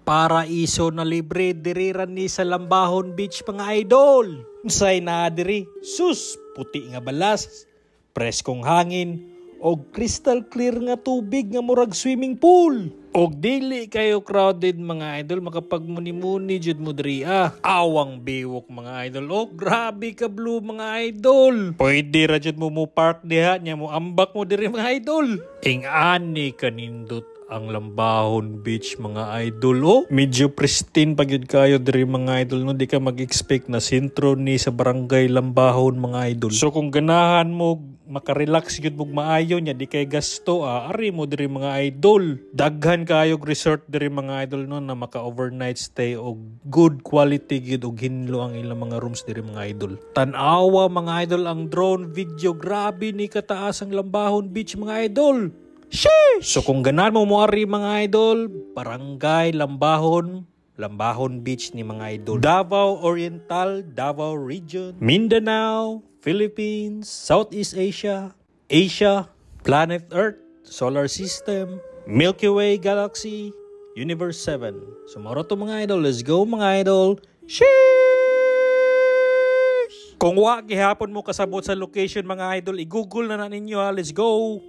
paraiso na libre diriran ni sa Lambahon Beach mga idol. Unsay naa diri? Sus, puti nga balas, preskong hangin, og crystal clear nga tubig nga murag swimming pool. Og dili kayo crowded mga idol, makapagmuni-muni jud mo diri Awang biwok mga idol. Oh, grabe ka blue mga idol. Pwede ra jud mo park diha nya mo ambak mo diri mga idol. Ing-ani kanindot ang Lambahon Beach mga idol. Oh, medyo pristine pa gyud kayo diri mga idol, no? Di ka mag-expect na sentro ni sa barangay Lambahon mga idol. So kung ganahan mo makarelax gyud mo maayo nya, di kay gasto ari mo diri mga idol. Daghan kayo resort diri mga idol, no, na maka-overnight stay og good quality gyud og hinlo ang ilang mga rooms diri mga idol. Tan-awa mga idol ang drone video, grabe ni kataas ang Lambahon Beach mga idol. Sheesh! So kung ganahan mo moari mga idol, barangay Lambahon Beach ni mga idol. Davao Oriental, Davao Region, Mindanao, Philippines, Southeast Asia, Asia, Planet Earth, Solar System, Milky Way Galaxy, Universe 7. So maro to mga idol, let's go mga idol. Sheesh! Kung wa gihapon mo kasabot sa location mga idol, i-google na ninyo let's go.